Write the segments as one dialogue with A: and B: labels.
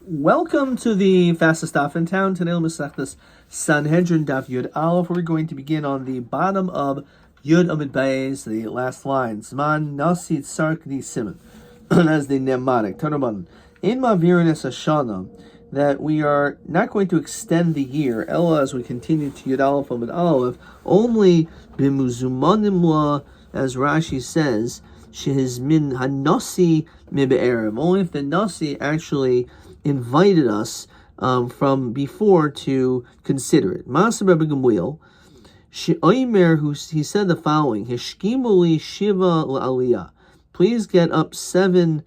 A: Welcome to the fastest daf in town. Today we'll Masechtas Sanhedrin daf Yud Aleph. We're going to begin on the bottom of Yud Amid Beis, the last line. Zman Nasi Tsarkni Simon. As the mnemonic. Tanaban. In Mavirin es Hashana, that we are not going to extend the year, Ella, as we continue to Yud Aleph Amid Aleph, only Bimuzumanimla, as Rashi says, Shehiz min hanasi mibe'erim. Only if the nasi actually invited us from before to consider it. Maser Rabbi Gamliel, She'omer, he said the following: Hishkimuli shiva la'aliyah. Please get up 7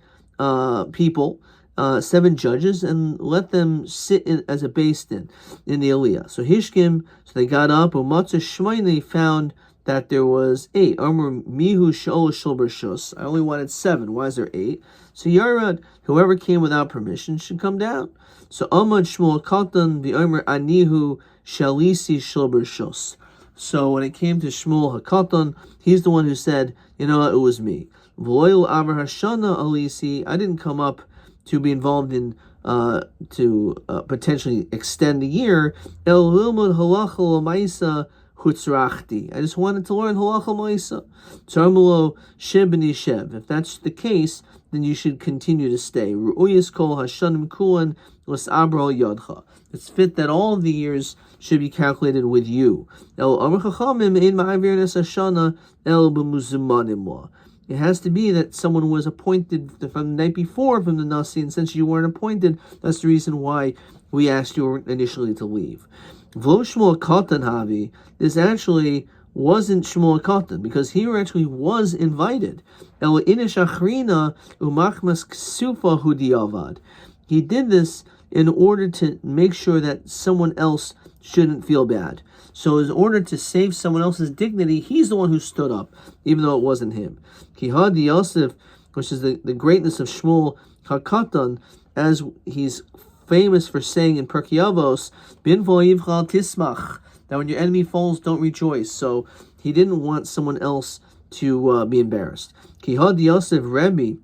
A: people, 7 judges, and let them sit as a beis din in the aliyah. So Hishkim, so they got up. Umatzah Shmaini found that there was 8. Amr mihu shol shel bershus. I only wanted 7. Why is there 8? So Yarad, whoever came without permission should come down. So Amad Shmuel Katan the Amr anihu shalisi shel bershus. So when it came to Shmuel HaKatan, he's the one who said, you know what, it was me. V'loyal Avar Hashana alisi. I didn't come up to be involved in to potentially extend the year. El Lilmud Halacha L'Maisa Hutzrachti. I just wanted to learn halacha ma'isa. Tzarmulo sheb b'ni sheb. If that's the case, then you should continue to stay. Ru'uyis kol hashanim kulan l's'abro yodcha. It's fit that all of the years should be calculated with you. El amar chachamim ein ma'avir nes hashana el b'muzumanim la. It has to be that someone was appointed from the night before from the nasi, and since you weren't appointed, that's the reason why we asked you initially to leave. V'lo Shmuel Katan Havi, this actually wasn't Shmuel Katan, because he actually was invited. El inish achrina umachmas ksufa hudiyavad. He did this in order to make sure that someone else shouldn't feel bad. So in order to save someone else's dignity, he's the one who stood up, even though it wasn't him. Kihad Yosef, which is the greatness of Shmuel HaKatan, as he's famous for saying in Pirkei Avos, bin vo'ivchal tismach, that when your enemy falls, don't rejoice. So he didn't want someone else to be embarrassed. Kihad Yosef Rabbi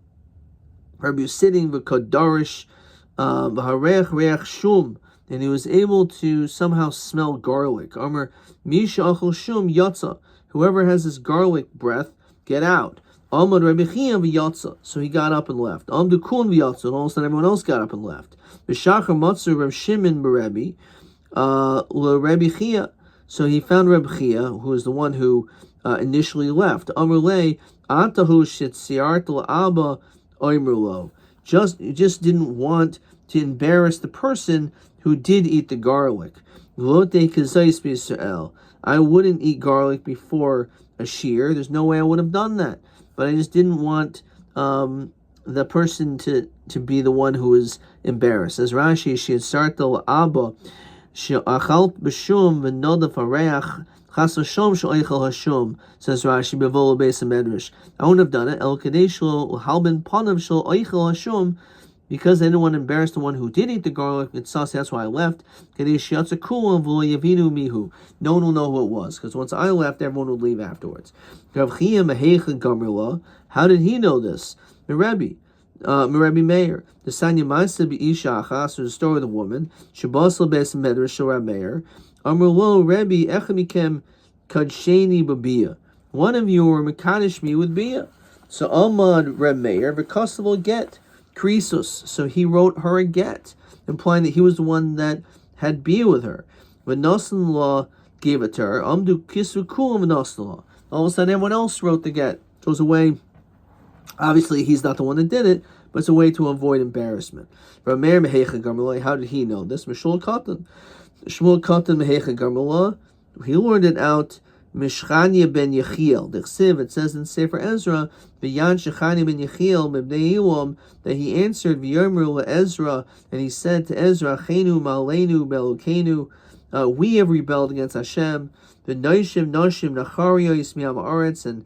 A: was sitting v'kodarish v'harech reach shum, and he was able to somehow smell garlic. Amar misha achol shum yatsa. Whoever has this garlic breath, get out. Amad Rabbi Chia v'yatsa. So he got up and left. Amdu kun v'yatsa, and all of a sudden everyone else got up and left. V'shachar matzu Reb Shimon b'Rebbe Rabbi Chia. So he found Rabbi Chia, who was the one who initially left. Amar lei atahu shetziart l'aba oimrulo. You just didn't want to embarrass the person who did eat the garlic. V'lote kazais b'Yisrael. I wouldn't eat garlic before a shear. There's no way I would have done that. But I just didn't want the person to be the one who was embarrassed. As Rashi, she had started l'aba she'achalt b'shum v'nodaf hareach chas v'shom she'oichel hashum. Says Rashi b'volo beis hamedrash. I wouldn't have done it. El kadesh lo halben panav she'oichel hashum, because I didn't want to embarrass the one who did eat the garlic. It's sus. That's why I left. No one will know who it was, because once I left, everyone would leave afterwards. How did he know this? Rabbi Meir. The Sanya Maisa B'Isha Achas, was the story of the woman. Shabasal Beis Medrash Rabbi Meir. Amr lo Rabbi Echamikem Kadsheni B'Bia. One of you were Mekadesh me with Bia. So Amad Rabbi Meir, because of get. Krisus, so he wrote her a get, implying that he was the one that had bia with her. When Nasan-law gave it to her, Amdu Kisru Kulam Nasan-law. All of a sudden, everyone else wrote the get. So it was a way, obviously, he's not the one that did it, but it's a way to avoid embarrassment. Rameir Mehecha Garmalai, how did he know this? Shmuel Katan Mehecha Garmalai, he learned it out. Mishchania ben Yechiel. It says in Sefer Ezra, V'yan Shechania ben Yechiel mebnei Elam, that he answered V'yomer Ezra, and he said to Ezra, Chenu malenu belukenu, we have rebelled against Hashem. V'noishim noshim nachario yismiam aretz, and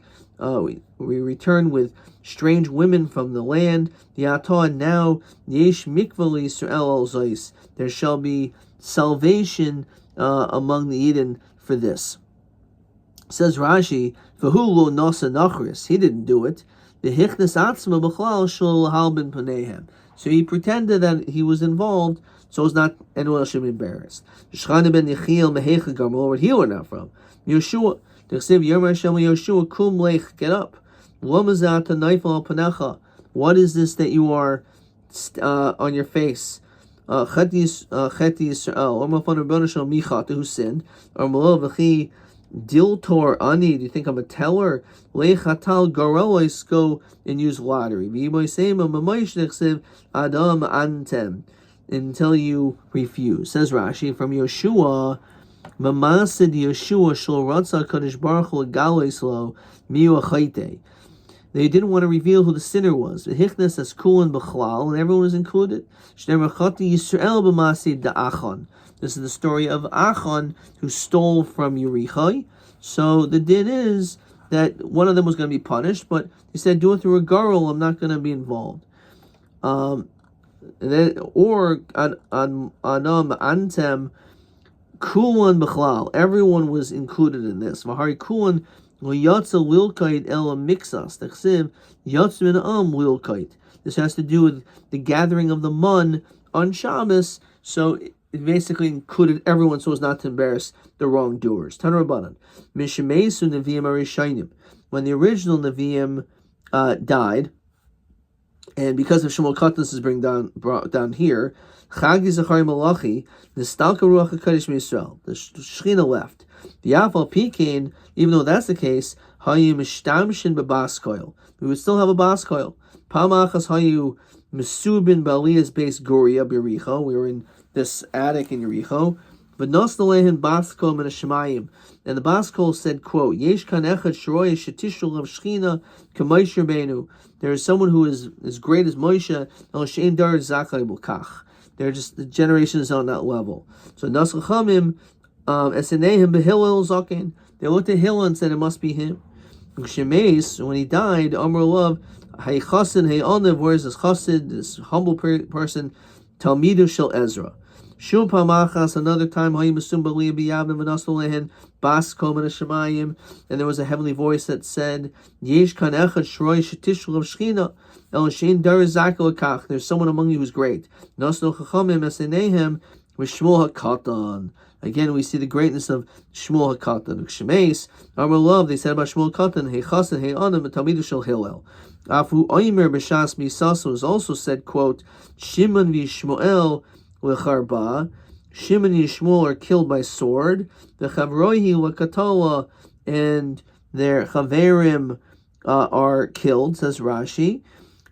A: we return with strange women from the land. V'yatah, now yesh mikvah Yisrael al zos. There shall be salvation among the Eden for this. Says Rashi, "V'hu lo nasa nachris." He didn't do it. The hichnas atzma b'chlal shel halben panehem. So he pretended that he was involved, so as not anyone else should be embarrassed. Shchana ben Yechiel mehecha garmo. Where'd he learn that from? Yeshua. Yeshua, kum lech, get up. What is this that you are on your face? Chet Yisrael, who sinned? Or Diltor ani, do you think I'm a teller? Lechatal garois, go and use lottery. Adam antem, until you refuse. Says Rashi from Yeshua. Mamasid Yeshua shel ratza kadosh baruch hu legalois lo miu achayte. They didn't want to reveal who the sinner was. Hichnes as kulan b'chlal, and everyone was included. Shneimar chati Yisrael b'masid da'achon. This is the story of Achon, who stole from Yerichai. So the din is that one of them was going to be punished, but he said, do it through a garl, I'm not going to be involved. Or anam antem kulan b'chlal. Everyone was included in this. V'hari kulan yatsa lilkait el mixas. Tachsiv yatsa min lilkait. This has to do with the gathering of the mun on Shabbos. So it basically included everyone so as not to embarrass the wrongdoers. Tanur Rabbanan. Mishemesu Nevi'im Arishainim. When the original Nevi'im died, and because of Shmuel Katan, this is brought down here, Chagi Zachari Malachi, the Stalka Ruach HaKadosh Yisrael, the Shechina left. The Afal Pikain, even though that's the case, Hayu Mishtamshin Bebaskoil. We would still have a Baskoil. Pamachas Hayu Mesubin Balias base Goria Bericho. We were in this attic in Yericho. But Nosnalehin Baskol min Shemayim. And the Baskol said, quote, Yesh kan echad shroya shetishul of Shechina k'Moshe Rabbeinu. There is someone who is as great as Moshe, el she'en dar zakai b'kach. They're just, the generation is on that level. So Nas Chachamim, esenehim behillel zaken. They looked at Hillel and said it must be him. Shemeis, when he died, Amr Love, hey chassid, hey onev, where's this chassid, this humble person, Talmidu shel Ezra. Shul pamachas, another time, Hayim Asum B'Liyah B'Yavim V'Nasol Lehen Bas Kol Min Hashemayim, and there was a heavenly voice that said, Yesh kan echad shroi shetishul of Shechina el shein dar zakel kach. There's someone among you who's great. Nasno chachamim esenehem v'Shmuel HaKatan. Again, we see the greatness of Shmuel HaKatan. Shemeis, Amar Love, they said about Shmuel HaKatan, Hey Chasen, Hey Anam, Talmidu shel Hillel. Afu Oimer B'Shas Misaso is also said, quote, Shimon v'Shmuel l'charba. Shimon and Shmuel are killed by sword. The Chavrohi l'katola, and their Chaverim are killed, says Rashi.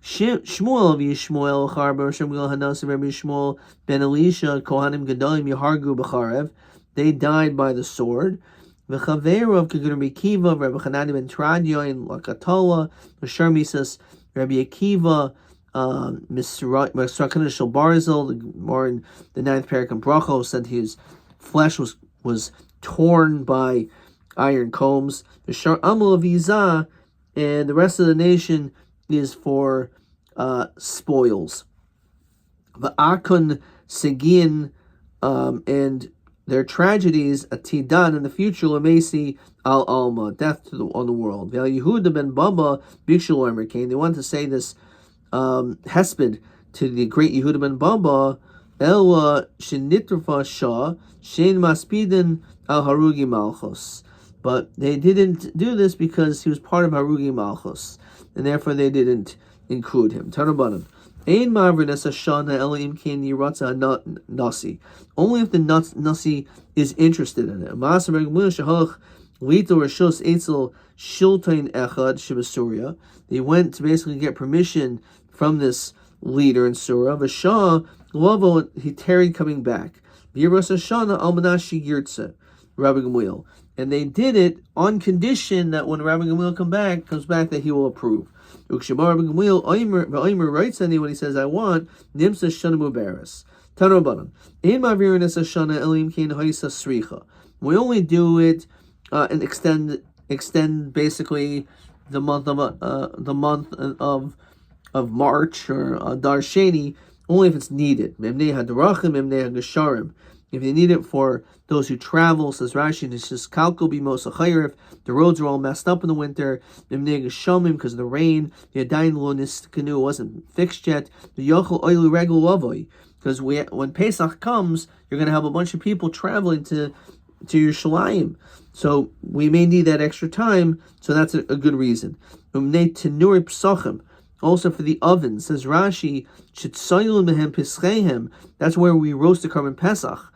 A: Shmuel v'Yishmuel l'charba, Shemuel Hanas Rabbi Shmuel ben Elisha, Kohanim Gedolim Yehargu b'charev. They died by the sword. V'Chaverov k'Rabbi Akiva, Rabbi Chanani ben Tradya in l'katola. V'Sharmi says Rabbi Akiva, Misrakana Shel Barzel, more in the 9th parak in Brachos, said his flesh was torn by iron combs. The Shar Amul of Yizah, and the rest of the nation is for spoils. The Akon Segin, and their tragedies, Atidan, in the future, Lamesi al Alma, death on the world. Yehuda ben Baba, Bikshul came. They wanted to say this hesped to the great Yehuda ben Baba, Ela Shenitrafa Shah, Shein Maspidin al Harugi Malchus. But they didn't do this because he was part of Harugi Malchus, and therefore they didn't include him. Tanabanan. Ein Mavrinas Ashana Elohim Kin Yiratza Nasi. Only if the Nasi is interested in it. Maasar Gemul Shahach Lito Rishos Eitzel Shiltain Echad Shibasuria. They went to basically get permission from this leader in Surah. Vashah Lovo, he tarried coming back. Yiras Ashana Almanashi Yirtze, Rabbi Gamliel. And they did it on condition that when Rabbi Gamliel comes back, that he will approve. Ukshabar Rabbi Gamliel, Oimer writes on when he says, I want, Nimsa Shana Mubaris. Tanobanan. In Mavirinas Ashana Elim Kain Haisa Sricha. We only do it and extend basically the month of March or Dar Sheni, only if it's needed. Memnei Hadarachim, Memnei Hagasharim. If they need it for those who travel, says Rashi, it's just kalko b'mosa chayrif. The roads are all messed up in the winter. Because of the rain. The adayin lo niskanu wasn't fixed yet. The yochel oilu regul avoy. Because when Pesach comes, you're going to have a bunch of people traveling to Yerushalayim. So we may need that extra time, so that's a good reason. Also for the oven, says Rashi, that's where we roast the carbon Pesach.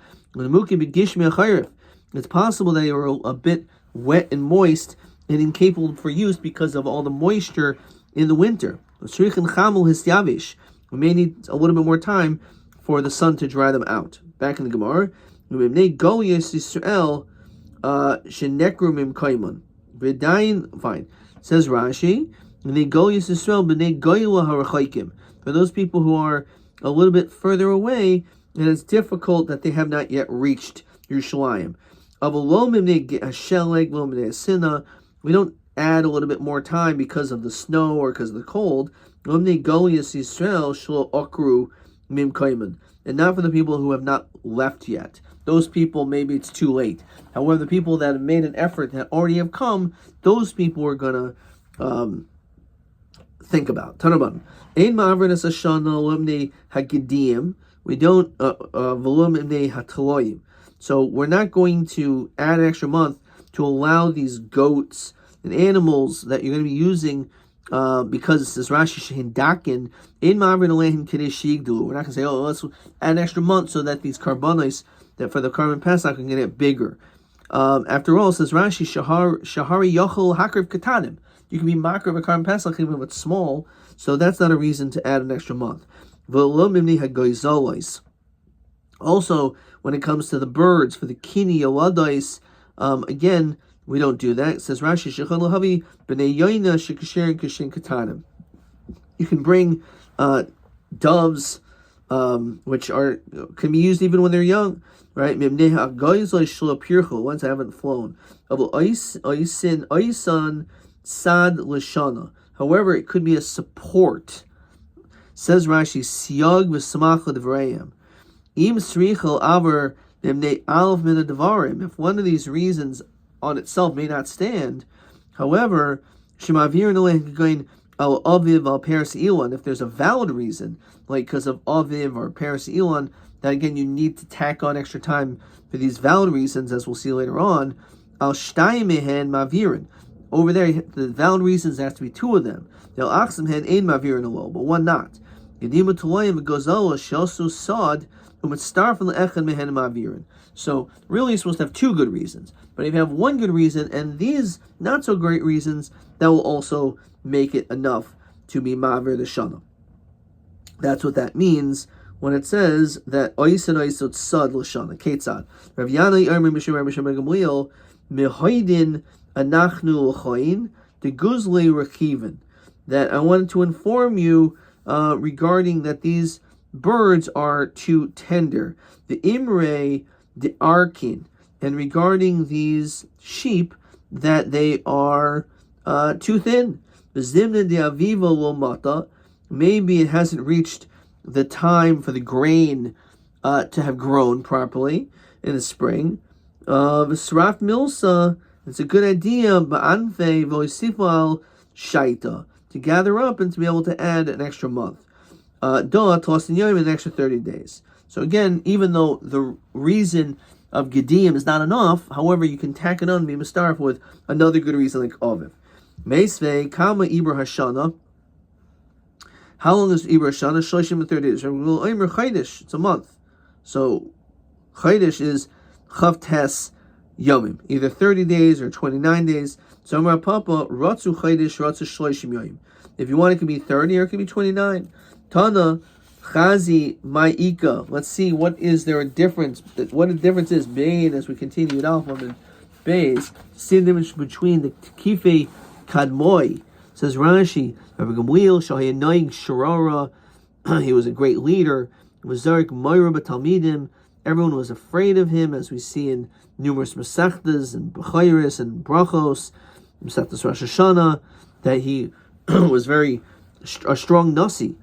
A: It's possible they were a bit wet and moist and incapable for use because of all the moisture in the winter. We may need a little bit more time for the sun to dry them out. Back in the Gemara, fine. Says Rashi, for those people who are a little bit further away, and it's difficult that they have not yet reached Yerushalayim. We don't add a little bit more time because of the snow or because of the cold. And not for the people who have not left yet. Those people, maybe it's too late. However, the people that have made an effort that already have come, those people are going to think about. Tanaban. Ein ma'avrin es hashana limnei hagedim. We don't volum imnei hataloyim. So we're not going to add an extra month to allow these goats and animals that you're going to be using because it says Rashi shehin dakin ein ma'avrin alehim kedei shigdulu. We're not going to say, let's add an extra month so that these karbanos that for the carbon Pesach can get bigger. After all, it says Rashi shahari yochel hakriv katanim. You can be makar of a carbon Pesach even if it's small, so that's not a reason to add an extra month. Also, when it comes to the birds, for the kini yoladais, again, we don't do that. It says Rashi shechon lahavi b'nei yoina shekasherin kashin katanim. You can bring doves, which can be used even when they're young, right? Once I haven't flown. Sad lishana. However, it could be a support. Says Rashi, siyag v'samach l'devrayim. Im srichel aver nemnei alf min devarim. If one of these reasons on itself may not stand, however, shemavir noleh going al aviv al peres ilan. If there's a valid reason, like because of aviv or peres ilan, that again you need to tack on extra time for these valid reasons, as we'll see later on. Al shtayim mehen mavirin. Over there, the valid reasons has to be two of them. They'll achsim hen ein mavirin alone, but one not. Yedima tulayim gozala shelsu sad u'mitztarfen le'echad mehen mavirin. So really, you're supposed to have two good reasons. But if you have one good reason and these not so great reasons, that will also make it enough to be mavir the shana. That's what that means when it says that oisad oisad sad l'shana ketzad. Rav Yana Yermi Mishum Rabbi Shimon Gamliel mehoidin anachnu l'choyin the guzle rechiven. That I wanted to inform you regarding that these birds are too tender. The imre the arkin, and regarding these sheep that they are too thin. The zimna de aviva lo mata. Maybe it hasn't reached the time for the grain to have grown properly in the spring. V'sraf milsa. It's a good idea, ba'anfe v'osifal shaita, to gather up and to be able to add an extra month. Doa tosin yom, an extra 30 days. So again, even though the reason of Gedim is not enough, however, you can tack it on, be mistarf with another good reason like Aviv. Meisvei kama ibra hashana. How long is ibra hashana? Shloshim and 30 days. It's a month. So chaydish is chavtes yomim, either 30 days or 29 days. So Amar Papa, Ratzu Chaydish, Ratzu Shloishim Yomim. If you want, it can be 30 or it can be 29. Tana Chazi Ma'ika. Let's see what is there a difference. What the difference is. Bain, as we continue with Alpha and Bays. See the difference between the Kife Kadmoi. Says Rashi, Rabbi Gamliel Shahayanoing Sharara. He was a great leader. Mazarik Moira Batalmidim. Everyone was afraid of him, as we see in numerous Masechtas and Bechayris and Brachos, Masechtas Rosh Hashanah, that he was a strong Nasi.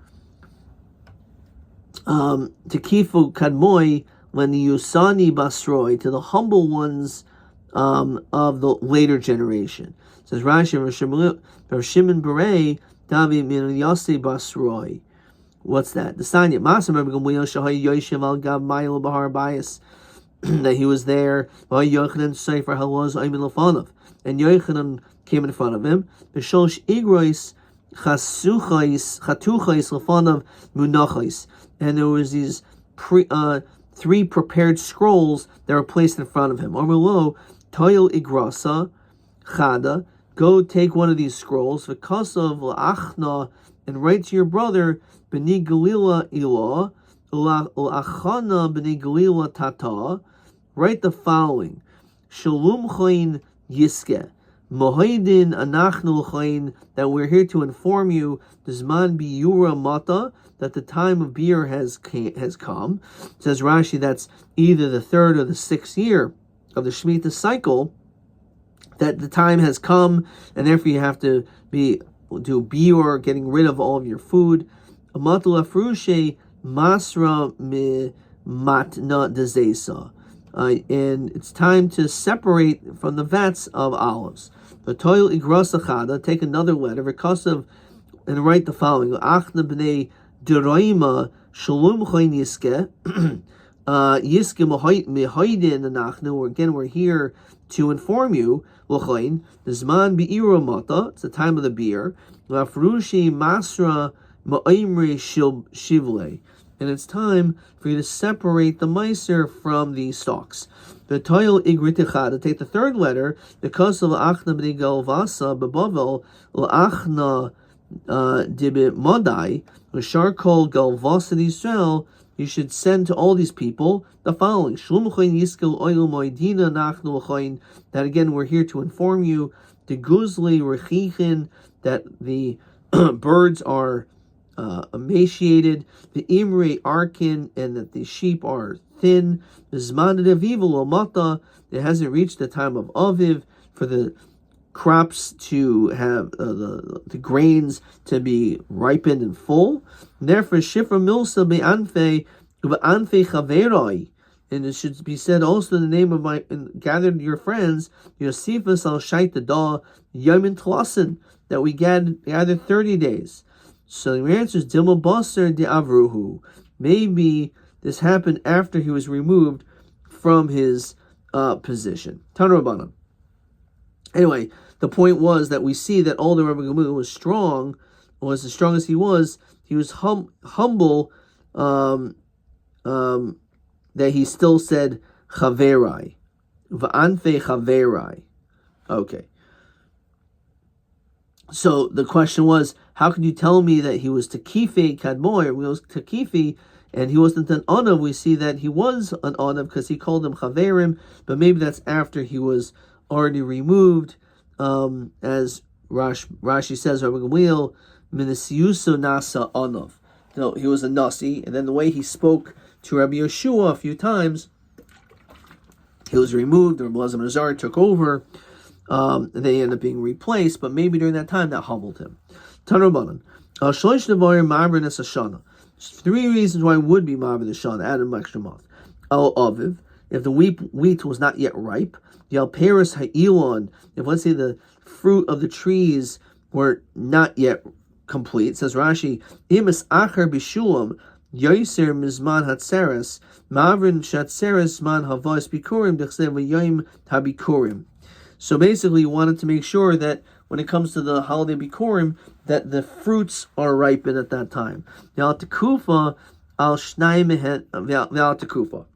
A: Tekifu Kadmoi when the Yusani Basroi, to the humble ones of the later generation. It says Rashi, Rav Shimon Berei, Davi min Yosei Basroi. What's that? The Sanya Masam Rabbi Gamliel Shahay Yoshev Al Gav Mayil Bahar Bias, that he was there. Yochanan Sefer Halaz Aymin Lefanov, and Yochanan came in front of him. B'shosh Igrois Chatuchais Lefanov Munachais, and there was these three prepared scrolls that were placed in front of him. Omelo Toil Igrasa Chada, go take one of these scrolls. V'kasav La'achna, and write to your brother B'ni Galila Ilah L'achana B'ni Galila Tata. Write the following: Shalom Chayin Yiske Mohaydin Anachnu Chayin, that we're here to inform you, Zman Biura Mata, that the time of beer has come. Says Rashi, that's either the 3rd or the 6th year of the Shemitah cycle, that the time has come, and therefore you have to do biur, getting rid of all of your food. Amatula Frushe Masra Mi Matna Dezesa. And it's time to separate from the vats of olives. The toil igrasachada, take another letter, V'kasav, and write the following: Achna b'nei Deraima Shalom Chayin Yiske Yiske Mehaydin Anachnu. Again, we're here to inform you. L'chayin Zman Bi'ira Mata, it's the time of the beer. La'frushi Masra Ma'imri Shivle, and it's time for you to separate the meiser from the stalks. The toil igritichad, to take the 3rd letter, because of Achna b'nei Galvasa bebavel L'achna Dibit Madai L'shar Kol Galvasa Yisrael, you should send to all these people the following: Shalom Chayin Yiskel Oil Moedina Nachnu Chayin, that again we're here to inform you, the Guzli Rechichin, that the birds are emaciated, the Imre Arkin, and that the sheep are thin. The Zman Devivul Mata, it hasn't reached the time of Aviv for the crops to have the grains to be ripened and full. And therefore, Shifra Milsa Be'anfe Chaveroi, and it should be said also in the name of my gathered your friends, Yosifas al Shaita Da Yomin Tlasin, that we gathered 30 days. So the answer is Dilma Basar de Avruhu. Maybe this happened after he was removed from his position. Tanrabanan. Anyway, the point was that we see that although Rabbi Gamliel was strong, was as strong as he was humble, that he still said Chaverai. Va'anfe Chaverai. Okay. So the question was, how could you tell me that he was Tekifi Kadmoy, or he was Tekifi, and he wasn't an Onav? We see that he was an Onav because he called him Chaverim, but maybe that's after he was already removed, as Rashi says, Rabbi Gamliel, Minasiuso Nasa Onav. No, he was a Nasi, and then the way he spoke to Rabbi Yeshua a few times, he was removed, Rabbi Elazar Nazar took over. They end up being replaced, but maybe during that time that humbled him. Tanrabanan. Shlosh Devarim Ma'aver Nes Hashana. 3 reasons why it would be Ma'aver the Shana, add an extra month. Al Aviv, if the wheat was not yet ripe. Yal Paris Ha'ilon, if let's say the fruit of the trees were not yet complete. Says Rashi, Imas Acher Bishulam Yoiser Mizman Hatzeres Ma'avrin Shatzeres Man Havos Bikurim Dechsev V'Yoim Habikurim. So basically, you wanted to make sure that when it comes to the holiday Bikurim, that the fruits are ripened at that time. Al Tekufa Al Shnai Mehen Al Tekufa.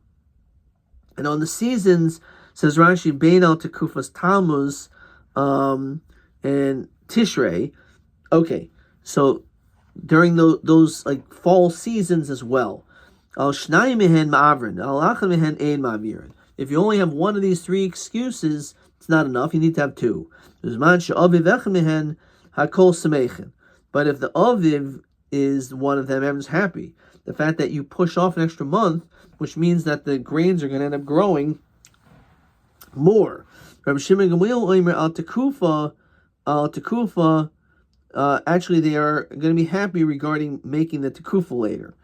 A: And on the seasons, says Rashi, Bein Al Tekufas Tammuz and Tishrei. Okay, so during those like fall seasons as well. Al Shnai Mehen Ma'avrin Al Achad Mehen Ein Ma'avirin. If you only have one of these 3 excuses, it's not enough. You need to have 2. But if the Aviv is one of them, everyone's happy. The fact that you push off an extra month, which means that the grains are going to end up growing more. Rabbi Shimon Gamliel Omer al Tekufa, actually they are going to be happy regarding making the Tekufa later.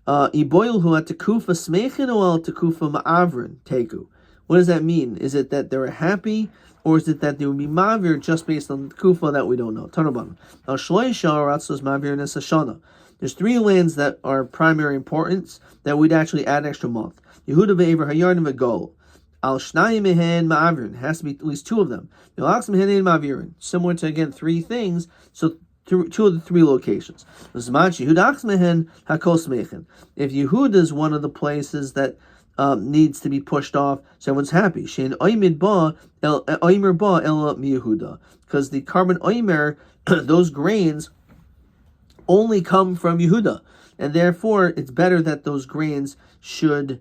A: Iboilhu at tekufa smechin or tekufa ma'avrin teku. What does that mean? Is it that they were happy, or is it that they would be mavir just based on the tekufa that we don't know? Tanaban. Al shloisha ratzos mavir nesashana. There's 3 lands that are primary importance that we'd actually add an extra month. Yehuda ve'ever hayardim ve'gol. Al shnayim mehen ma'avirin. Has to be at least 2 of them. Yalax mehen ma'avirin. Similar to, again, 3 things. So 2 of the 3 locations. If Yehuda is one of the places that needs to be pushed off, so everyone's happy. Because the carbon oimer, those grains, only come from Yehuda, and therefore it's better that those grains should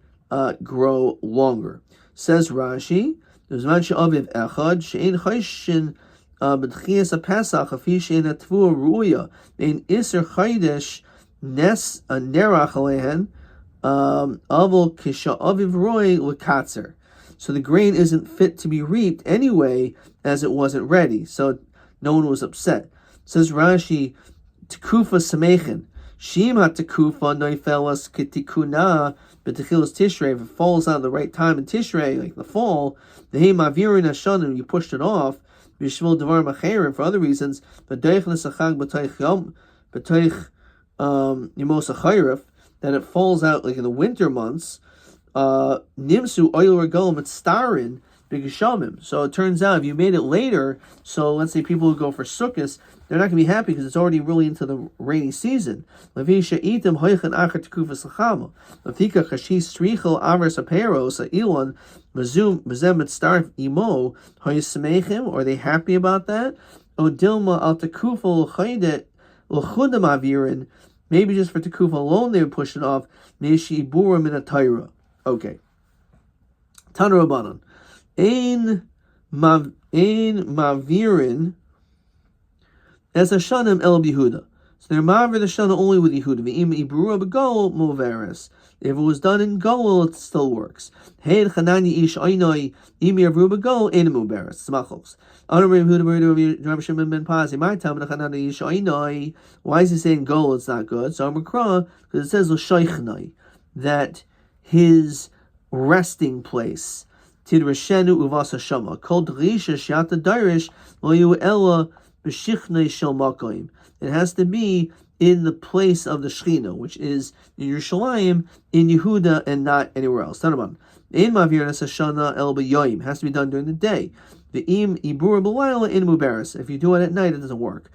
A: grow longer. Says Rashi, there's mancha aviv echad she'en chayshin b'tchias haPesach afi she'en atvu ruya ein iser chaydesh nes nerach alehen avol kisha aviv roy lekatzer. So the grain isn't fit to be reaped anyway, as it wasn't ready. So no one was upset. Says Rashi, tekufa samechin shim ha tekufa noifelas ketikuna. But Techilas Tishrei, if it falls out at the right time in Tishrei, like the fall, the Hey Mavirin Hashanah, you pushed it off, Bishvil Devar Macherim, for other reasons, but Deich Nesachag B'Teich Yom, B'Teich Yemos Achayrif, that it falls out like in the winter months, Nimsu Oil Regal Mitztarin, B'Geshamim. So it turns out if you made it later, so let's say people who go for Sukkot, they're not going to be happy because it's already really into the rainy season. Levisha itim hoichan acher tekufas lachama. Lefika kashish strichel avers aperos ilon mazum mazem mitzdarf imo hoyismechim. Are they happy about that? Odilma al tekufa l'chaydet l'chudam avirin. Maybe just for tekufa alone they would push it off. Meshi ibura min atayra. Okay. Tanu Rabbanan. Ein mavirin. As a shanim el Yehuda. So they're mavir the shana only with Yehuda. V'im ibrua b'gol moveres. If it was done in gol, it still works. Hein chanani ish oinoi imi avru b'gol ein moveres. Smachos. Rabbi Yehuda Rabbi Shimon ben Pazi. My time the chanani ish oinoi. Why is he saying gol? It's not good. So Amrikra, because it says l'shoichnoi, that his resting place tidrashenu uvas hashama kol drisha shiata dirish lo yu ella. It has to be in the place of the Shechina, which is in Yerushalayim, in Yehuda, and not anywhere else. It has to be done during the day. If you do it at night, it doesn't work.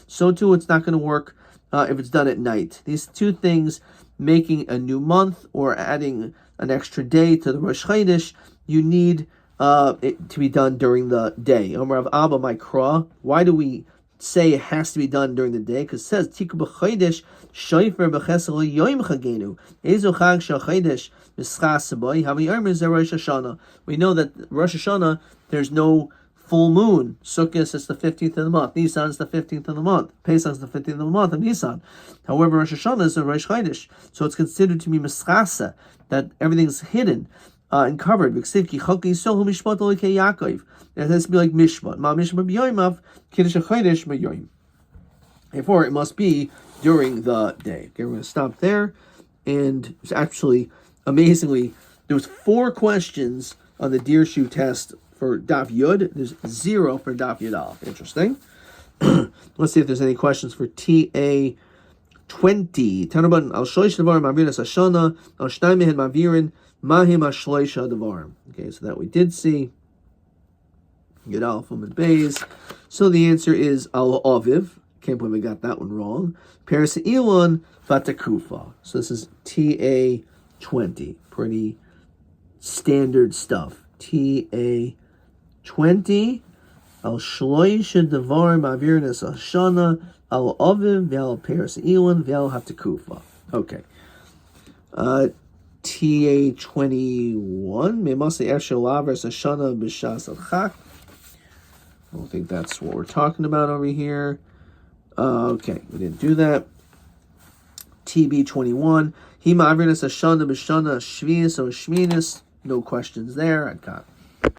A: So too, it's not going to work if it's done at night. These 2 things, making a new month or adding an extra day to the Rosh Chodesh, you need it to be done during the day. Rav Abba Mikra. Why do we say it has to be done during the day? Because it says Tiku b'chodesh shayfer b'chesel yoyim chagenu ezo chag shachodesh mischas saboy havi yomer ze Rosh Hashanah. We know that Rosh Hashanah there's no full moon. Sukkot is the 15th of the month. Nisan is the 15th of the month. Pesach is the 15th of the month of Nisan. However, Rosh Hashanah is a Rosh Chodesh, so it's considered to be mischasa, that everything's hidden. And covered. It has to be like mishpat. Therefore, it must be during the day. Okay, we're going to stop there. And it's actually, amazingly, there was 4 questions on the deer shoe test for Daf Yud. There's 0 for Daf Yud Aleph. Interesting. Let's see if there's any questions for TA 20. Tanaban al shloish devar maviras hashana al shnai mehen mavirin. Mahim Ashleisha Devarim. Okay, so that we did see. Yud Aleph and Beis. So the answer is Al Aviv. Can't believe we got that one wrong. Paris Elon Vatakufa. So this is TA 20. Pretty standard stuff. TA 20. Al Shloisha Devarim Avirnas Ashana Al Aviv Val Paris Elon Val Hatakufa. Okay. TA 21. Memase Eshel versus Shana B'Shas Al-Chak. I don't think that's what we're talking about over here. Okay, we didn't do that. TB 21. Hima Avirnas Ashana B'Shana Shvius or Shminis. No questions there. I got